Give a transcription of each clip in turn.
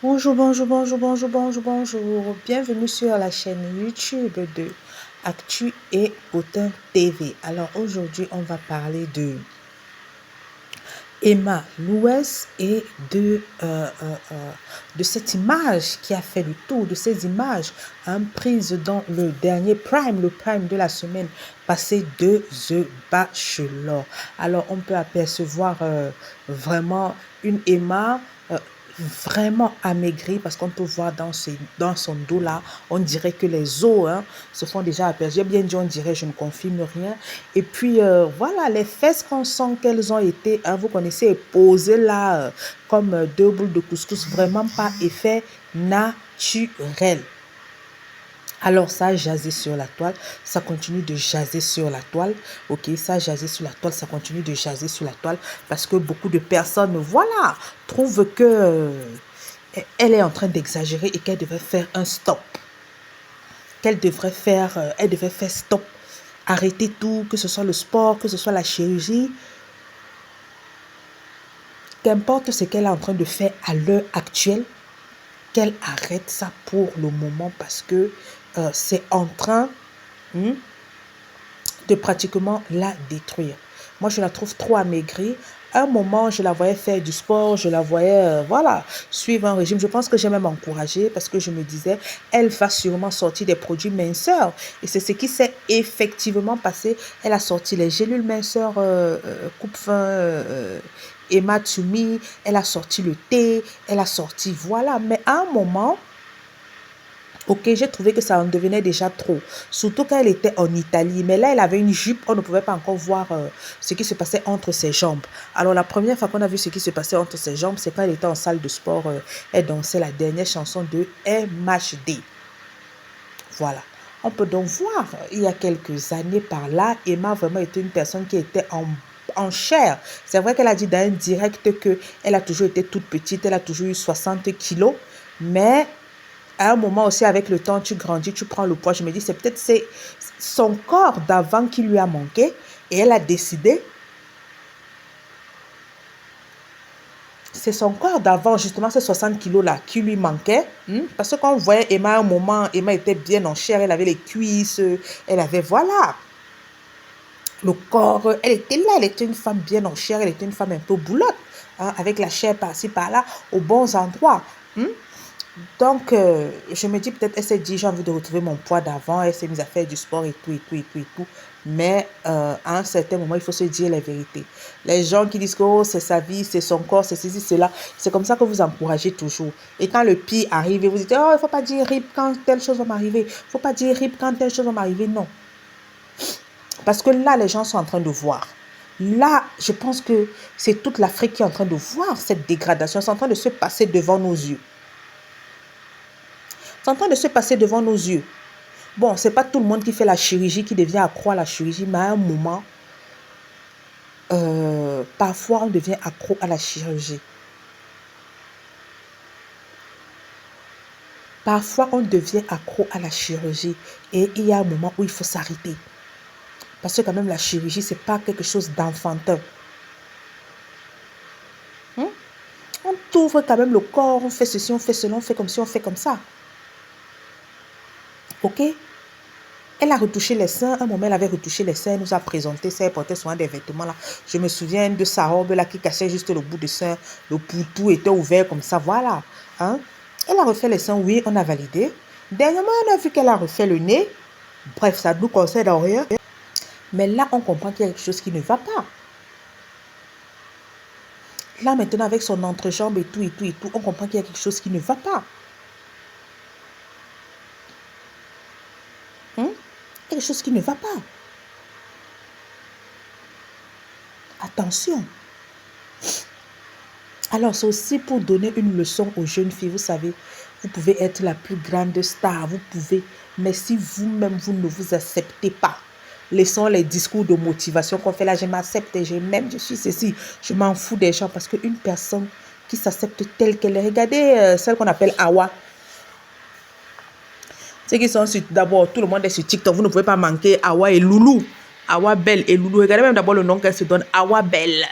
Bonjour, bonjour, bonjour, bonjour, bonjour, bonjour. Bienvenue sur la chaîne YouTube de Actu et Potin TV. Alors aujourd'hui, on va parler de Emma Louès et de cette image qui a fait le tour, de ces images prises dans le dernier prime, le prime de la semaine passée de The Bachelor. Alors on peut apercevoir vraiment une Emma vraiment amaigrie parce qu'on peut voir dans son dos là, on dirait que les os se font déjà aperçus. J'ai bien dit on dirait, je ne confirme rien. Et puis voilà, les fesses qu'on sent qu'elles ont été, vous connaissez, posées là comme deux boules de couscous, vraiment pas effet naturel. Alors ça a jasé sur la toile, ça continue de jaser sur la toile, ok, ça a jasé sur la toile, ça continue de jaser sur la toile, parce que beaucoup de personnes, voilà, trouvent que elle est en train d'exagérer et qu'elle devrait faire un stop, elle devrait faire stop, arrêter tout, que ce soit le sport, que ce soit la chirurgie, qu'importe ce qu'elle est en train de faire à l'heure actuelle, qu'elle arrête ça pour le moment parce que c'est en train de pratiquement la détruire. Moi, je la trouve trop amaigrie. À un moment, je la voyais faire du sport, je la voyais, voilà, suivre un régime. Je pense que j'ai même encouragé parce que je me disais, elle va sûrement sortir des produits minceurs. Et c'est ce qui s'est effectivement passé. Elle a sorti les gélules minceurs coupe-fin Emma Tsumi, elle a sorti le thé, elle a sorti, voilà. Mais à un moment, ok, j'ai trouvé que ça en devenait déjà trop. Surtout quand elle était en Italie. Mais là, elle avait une jupe. On ne pouvait pas encore voir ce qui se passait entre ses jambes. Alors, la première fois qu'on a vu ce qui se passait entre ses jambes, c'est quand elle était en salle de sport. Elle dansait la dernière chanson de MHD. Voilà. On peut donc voir, il y a quelques années par là, Emma vraiment était une personne qui était en chair. C'est vrai qu'elle a dit dans un direct qu'elle a toujours été toute petite. Elle a toujours eu 60 kilos. Mais à un moment aussi, avec le temps, tu grandis, tu prends le poids. Je me dis, c'est peut-être son corps d'avant qui lui a manqué. Et elle a décidé, c'est son corps d'avant, justement, ces 60 kilos-là qui lui manquaient. Parce que quand on voyait Emma à un moment, Emma était bien en chair, elle avait les cuisses, elle avait, voilà, le corps. Elle était là, elle était une femme bien en chair, elle était une femme un peu boulotte, avec la chair par-ci, par-là, aux bons endroits. Donc, je me dis peut-être, elle s'est dit, j'ai envie de retrouver mon poids d'avant, elle s'est mise à faire du sport et tout, et tout, et tout, et tout. Mais à un certain moment, il faut se dire la vérité. Les gens qui disent que oh, c'est sa vie, c'est son corps, c'est ceci, cela, c'est comme ça que vous encouragez toujours. Et quand le pire arrive, vous dites, oh, il ne faut pas dire rip quand telle chose va m'arriver. Il ne faut pas dire rip quand telle chose va m'arriver. Non. Parce que là, les gens sont en train de voir. Là, je pense que c'est toute l'Afrique qui est en train de voir cette dégradation. C'est en train de se passer devant nos yeux. C'est en train de se passer devant nos yeux. Bon, c'est pas tout le monde qui fait la chirurgie, qui devient accro à la chirurgie, mais à un moment, parfois on devient accro à la chirurgie. Parfois on devient accro à la chirurgie et il y a un moment où il faut s'arrêter. Parce que quand même la chirurgie, c'est pas quelque chose d'enfantin. On t'ouvre quand même le corps, on fait ceci, on fait cela, on fait comme ci, on fait comme ça. Ok? Elle a retouché les seins. Un moment, elle avait retouché les seins. Elle nous a présenté ça. Elle portait souvent des vêtements là. Je me souviens de sa robe là qui cachait juste le bout de sein. Le poutou était ouvert comme ça. Voilà. Elle a refait les seins. Oui, on a validé. Dernièrement, on a vu qu'elle a refait le nez. Bref, ça ne nous concerne en rien. Mais là, on comprend qu'il y a quelque chose qui ne va pas. Là, maintenant, avec son entrejambe et tout, et tout, et tout, on comprend qu'il y a quelque chose qui ne va pas. Quelque chose qui ne va pas. Attention. Alors, c'est aussi pour donner une leçon aux jeunes filles. Vous savez, vous pouvez être la plus grande star, vous pouvez. Mais si vous-même, vous ne vous acceptez pas, laissons les discours de motivation qu'on fait là, je m'accepte, je m'aime, je suis ceci. Je m'en fous des gens parce qu'une personne qui s'accepte telle qu'elle est, regardez celle qu'on appelle Awa. Ceux qui sont d'abord, tout le monde est sur TikTok, vous ne pouvez pas manquer Awa et Loulou. Awa Belle et Loulou. Regardez même d'abord le nom qu'elle se donne, Awa Belle.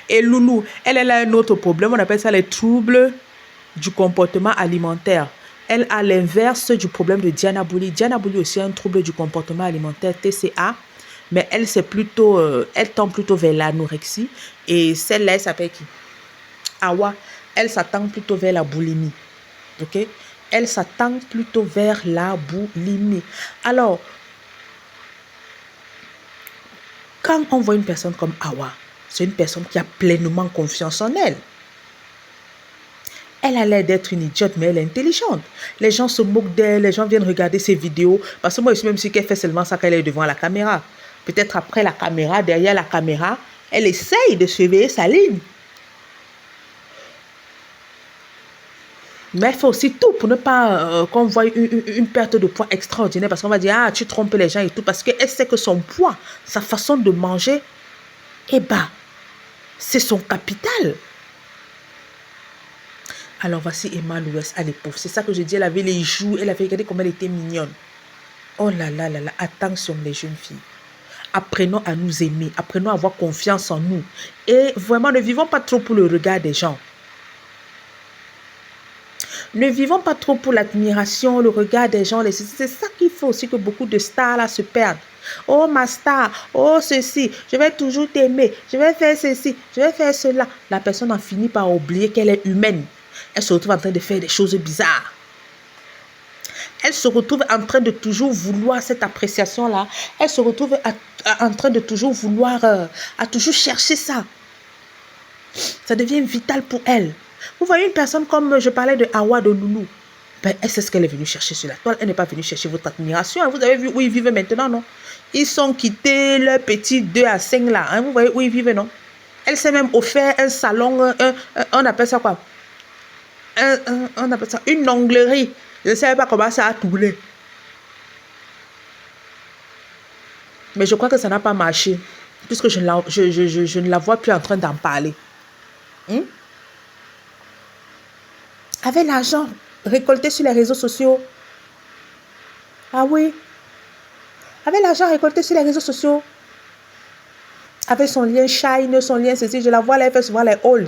Et Loulou, elle a un autre problème. On appelle ça les troubles du comportement alimentaire. Elle a l'inverse du problème de Diana Bouli. Diana Bouli aussi a un trouble du comportement alimentaire, TCA. Mais elle, c'est plutôt, elle tend plutôt vers l'anorexie. Et celle-là, elle s'appelle qui? Awa. Elle s'attend plutôt vers la boulimie. Ok? Elle s'attend plutôt vers la boulimie. Alors, quand on voit une personne comme Awa, c'est une personne qui a pleinement confiance en elle. Elle a l'air d'être une idiote, mais elle est intelligente. Les gens se moquent d'elle, les gens viennent regarder ses vidéos. Parce que moi, je suis même sûre qu'elle fait seulement ça quand elle est devant la caméra. Peut-être après la caméra, derrière la caméra, elle essaye de surveiller sa ligne. Mais elle fait aussi tout pour ne pas qu'on voit une perte de poids extraordinaire. Parce qu'on va dire, ah, tu trompes les gens et tout. Parce qu'elle sait que son poids, sa façon de manger, eh ben, c'est son capital. Alors voici Emma Louès à l'époque. C'est ça que je dis, elle avait les joues, elle avait regardé comment elle était mignonne. Oh là là là là, attention les jeunes filles. Apprenons à nous aimer, apprenons à avoir confiance en nous. Et vraiment, ne vivons pas trop pour le regard des gens. Ne vivons pas trop pour l'admiration, le regard des gens. C'est ça qu'il faut aussi que beaucoup de stars là se perdent. Oh ma star, oh ceci, je vais toujours t'aimer, je vais faire ceci, je vais faire cela. La personne en finit par oublier qu'elle est humaine. Elle se retrouve en train de faire des choses bizarres. Elle se retrouve en train de toujours vouloir cette appréciation-là. Elle se retrouve en train de toujours vouloir, à toujours chercher ça. Ça devient vital pour elle. Vous voyez une personne comme je parlais de Awa, de Loulou. Ben, elle sait ce qu'elle est venue chercher sur la toile. Elle n'est pas venue chercher votre admiration. Vous avez vu où ils vivent maintenant, non? Ils sont quittés leur petit 2 à 5 là. Hein? Vous voyez où ils vivent, non? Elle s'est même offert un salon, on appelle ça quoi? On appelle ça une onglerie. Je ne savais pas comment ça a tourné. Mais je crois que ça n'a pas marché. Puisque je ne la vois plus en train d'en parler. Avec l'argent récolté sur les réseaux sociaux. Ah oui. Avec l'argent récolté sur les réseaux sociaux. Avec son lien Shine, son lien ceci. Je la vois là, elle fait souvent les hauls.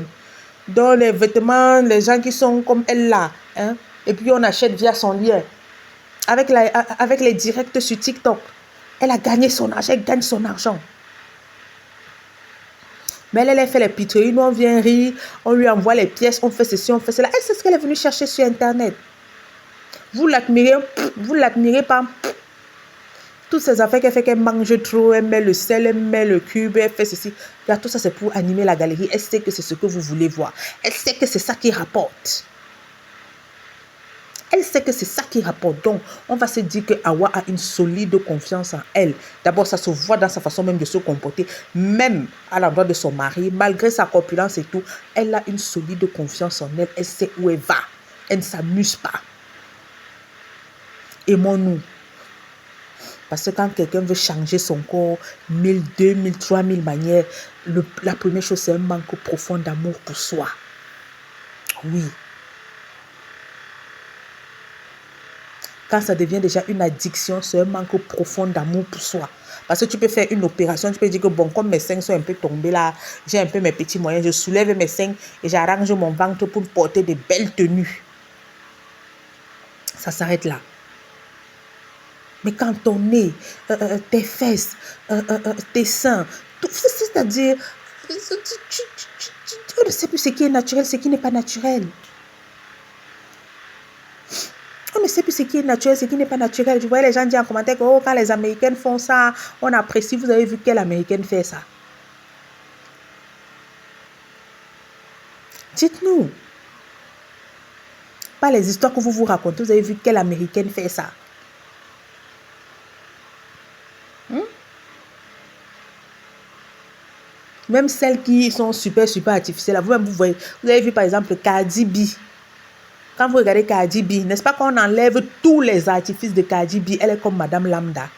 Dans les vêtements, les gens qui sont comme elle là. Hein? Et puis on achète via son lien. Avec les directs sur TikTok. Elle a gagné son argent, elle gagne son argent. Mais elle fait les pitreries, nous on vient rire, on lui envoie les pièces, on fait ceci, on fait cela. Elle sait ce qu'elle est venue chercher sur Internet. Vous l'admirez pas. Toutes ces affaires qu'elle fait, qu'elle mange trop, elle met le sel, elle met le cube, elle fait ceci. Là, tout ça, c'est pour animer la galerie. Elle sait que c'est ce que vous voulez voir. Elle sait que c'est ça qui rapporte. Elle sait que c'est ça qui rapporte. Donc, on va se dire que Awa a une solide confiance en elle. D'abord, ça se voit dans sa façon même de se comporter. Même à l'endroit de son mari, malgré sa corpulence et tout, elle a une solide confiance en elle. Elle sait où elle va. Elle ne s'amuse pas. Aimons-nous. Parce que quand quelqu'un veut changer son corps, 1000, 2000, 3000 manières, la première chose, c'est un manque profond d'amour pour soi. Oui. Quand ça devient déjà une addiction, c'est un manque profond d'amour pour soi. Parce que tu peux faire une opération, tu peux dire que bon, comme mes seins sont un peu tombés là, j'ai un peu mes petits moyens, je soulève mes seins et j'arrange mon ventre pour porter de belles tenues. Ça s'arrête là. Mais quand ton nez, tes fesses, tes seins, c'est-à-dire, on ne sait plus ce qui est naturel, ce qui n'est pas naturel. On ne sait plus ce qui est naturel, ce qui n'est pas naturel. Je voyais les gens dire en commentaire que oh, quand les Américaines font ça, on apprécie. Vous avez vu quelle Américaine fait ça? Dites-nous. Pas les histoires que vous vous racontez. Vous avez vu quelle Américaine fait ça? Même celles qui sont super artificielles. Vous-même, vous voyez. Vous avez vu par exemple Cardi B. Quand vous regardez Cardi B, n'est-ce pas qu'on enlève tous les artifices de Cardi B? Elle est comme Madame Lambda.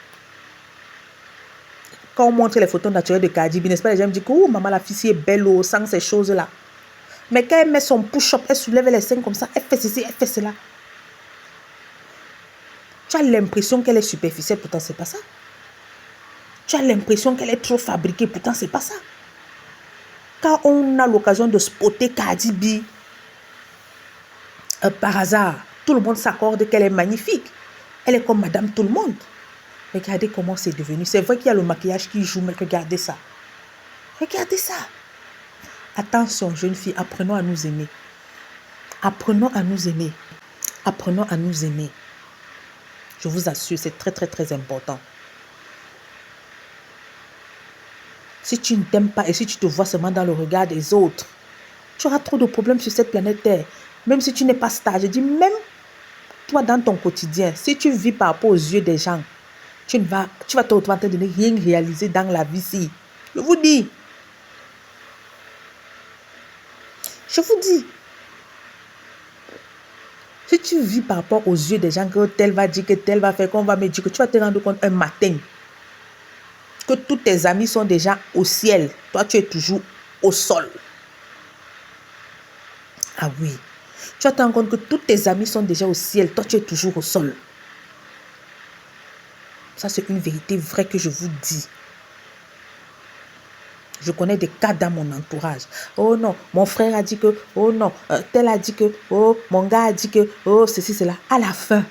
Quand on montre les photos naturelles de Cardi B, n'est-ce pas, les gens me disent que oh, maman, la fille est belle, oh, sans ces choses-là. Mais quand elle met son push-up, elle soulève les seins comme ça, elle fait ceci, elle fait cela. Tu as l'impression qu'elle est superficielle, pourtant c'est pas ça. Tu as l'impression qu'elle est trop fabriquée, pourtant c'est pas ça. Quand on a l'occasion de spotter Cardi B, par hasard, tout le monde s'accorde qu'elle est magnifique. Elle est comme Madame Tout le Monde. Regardez comment c'est devenu. C'est vrai qu'il y a le maquillage qui joue, mais regardez ça. Regardez ça. Attention, jeune fille, apprenons à nous aimer. Apprenons à nous aimer. Apprenons à nous aimer. Je vous assure, c'est très, très, très important. Si tu ne t'aimes pas et si tu te vois seulement dans le regard des autres, tu auras trop de problèmes sur cette planète Terre. Même si tu n'es pas stable, je dis même toi dans ton quotidien, si tu vis par rapport aux yeux des gens, tu vas te retrouver en train de ne rien réaliser dans la vie ici. Je vous dis. Je vous dis. Si tu vis par rapport aux yeux des gens, que tel va dire, que tel va faire, qu'on va me dire, que tu vas te rendre compte un matin que tous tes amis sont déjà au ciel. Toi, tu es toujours au sol. Ah oui. Tu vas te rendre compte que tous tes amis sont déjà au ciel. Toi, tu es toujours au sol. Ça, c'est une vérité vraie que je vous dis. Je connais des cas dans mon entourage. Oh non, mon frère a dit que, oh non, tel a dit que, oh, mon gars a dit que, oh, ceci, cela. À la fin,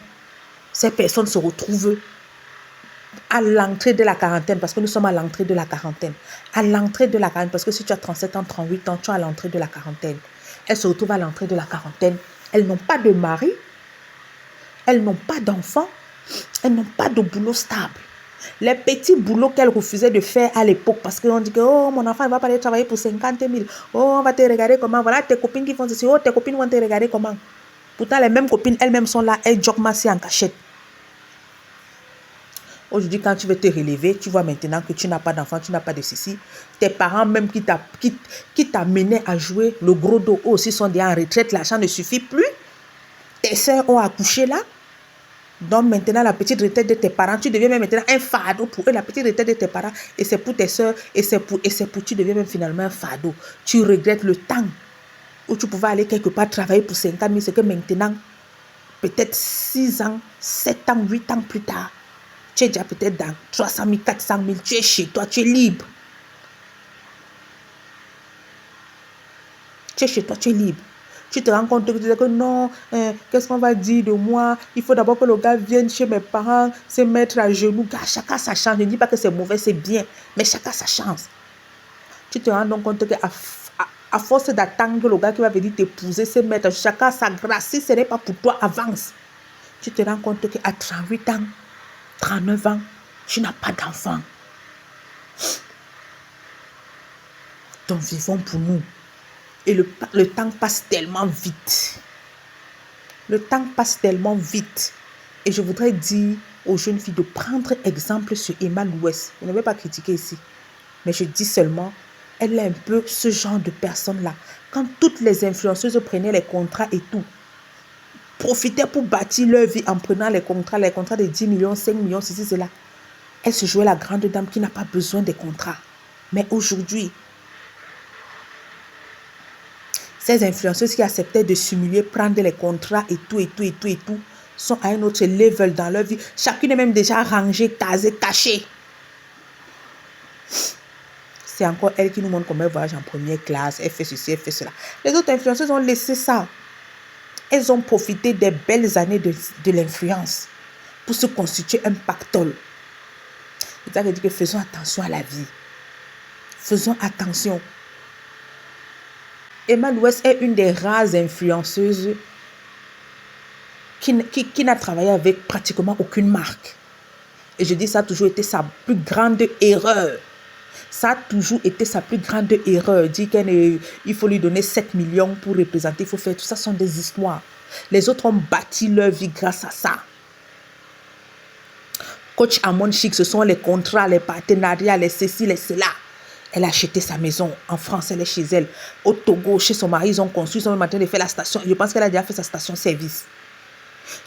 ces personnes se retrouvent à l'entrée de la quarantaine, parce que nous sommes à l'entrée de la quarantaine. À l'entrée de la quarantaine, parce que si tu as 37 ans, 38 ans, tu es à l'entrée de la quarantaine. Elles se retrouvent à l'entrée de la quarantaine. Elles n'ont pas de mari. Elles n'ont pas d'enfants. Elles n'ont pas de boulot stable. Les petits boulots qu'elles refusaient de faire à l'époque, parce qu'on dit que oh, mon enfant ne va pas aller travailler pour 50 000. Oh, on va te regarder comment. Voilà tes copines qui font ceci. Oh, tes copines vont te regarder comment. Pourtant, les mêmes copines, elles-mêmes sont là. Elles joguent en cachette. Aujourd'hui, quand tu veux te relever, tu vois maintenant que tu n'as pas d'enfant, tu n'as pas de ceci. Tes parents même qui t'amenaient à jouer le gros dos aussi sont déjà en retraite. L'argent ne suffit plus. Tes soeurs ont accouché là. Donc maintenant, la petite retraite de tes parents, tu deviens même maintenant un fardeau pour eux. La petite retraite de tes parents, et c'est pour tes soeurs, et c'est pour tu deviens même finalement un fardeau. Tu regrettes le temps où tu pouvais aller quelque part travailler pour 50 000. C'est que maintenant, peut-être 6 ans, 7 ans, 8 ans plus tard, tu es déjà peut-être dans 300 000, 400 000. Tu es chez toi, tu es libre. Tu es chez toi, tu es libre. Tu te rends compte que tu dis que non, qu'est-ce qu'on va dire de moi? Il faut d'abord que le gars vienne chez mes parents, se mettre à genoux. Chacun sa chance. Je ne dis pas que c'est mauvais, c'est bien, mais chacun sa chance. Tu te rends donc compte qu'à force d'attendre que le gars qui va venir t'épouser, se mettre, chacun sa grâce. Si ce n'est pas pour toi, avance. Tu te rends compte qu'à 38 ans, 39 ans, tu n'as pas d'enfant. Donc vivons pour nous. Et le temps passe tellement vite. Le temps passe tellement vite. Et je voudrais dire aux jeunes filles de prendre exemple sur Emma Louès. Je ne vais pas critiquer ici. Mais je dis seulement, elle est un peu ce genre de personne-là. Quand toutes les influenceuses prenaient les contrats et tout, profitaient pour bâtir leur vie en prenant les contrats de 10 millions, 5 millions, ceci, cela. Elle se jouait la grande dame qui n'a pas besoin des contrats. Mais aujourd'hui, ces influenceuses qui acceptaient de s'humilier, prendre les contrats et tout, sont à un autre level dans leur vie. Chacune est même déjà rangée, casée, cachée. C'est encore elle qui nous montre comment elle voyage en première classe, elle fait ceci, elle fait cela. Les autres influenceuses ont laissé ça. Elles ont profité des belles années de l'influence pour se constituer un pactole. C'est ça que je dis que faisons attention à la vie. Faisons attention. Emma Louès est une des rares influenceuses qui n'a travaillé avec pratiquement aucune marque. Et je dis ça a toujours été sa plus grande erreur. Ça a toujours été sa plus grande erreur. Dire qu'il faut lui donner 7 millions pour représenter, il faut faire tout ça, sont des histoires. Les autres ont bâti leur vie grâce à ça. Coach Amon Chic, ce sont les contrats, les partenariats, les ceci, les cela. Elle a acheté sa maison en France, elle est chez elle. Au Togo, chez son mari, ils ont construit, ils sont même en train de faire la station. Je pense qu'elle a déjà fait sa station-service.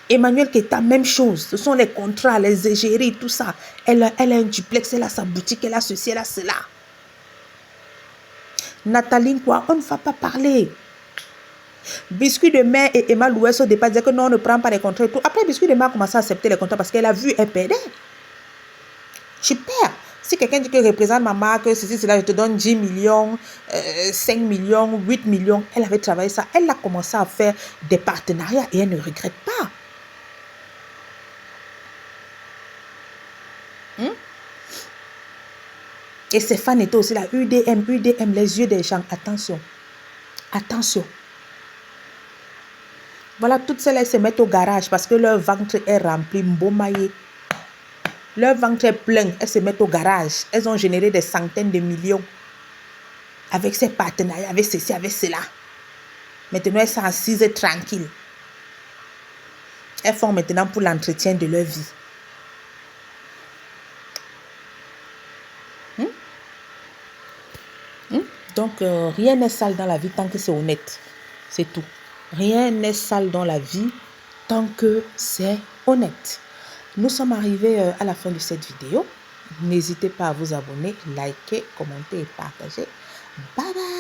Emmanuel Keta, même chose. Ce sont les contrats, les égéries, tout ça. Elle a un duplex, elle a sa boutique, elle a ceci, elle a cela. Nathalie, quoi, on ne va pas parler. Biscuit de Mer et Emma Louès au départ disaient que non, on ne prend pas les contrats et tout. Après, Biscuit de Mer a commencé à accepter les contrats parce qu'elle a vu, elle perdait. Tu perds. Si quelqu'un dit que représente ma marque, ceci, cela, je te donne 10 millions, 5 millions, 8 millions. Elle avait travaillé ça. Elle a commencé à faire des partenariats et elle ne regrette pas. Et ses fans étaient aussi là. UDM, les yeux des gens. Attention. Attention. Voilà, toutes celles-là, elles se mettent au garage parce que leur ventre est rempli. Mbomaye. Leur ventre est plein. Elles se mettent au garage. Elles ont généré des centaines de millions. Avec ces partenariats, avec ceci, avec cela. Maintenant, elles sont assises tranquilles. Elles font maintenant pour l'entretien de leur vie. Donc, rien n'est sale dans la vie tant que c'est honnête. C'est tout. Rien n'est sale dans la vie tant que c'est honnête. Nous sommes arrivés à la fin de cette vidéo. N'hésitez pas à vous abonner, liker, commenter et partager. Bye bye.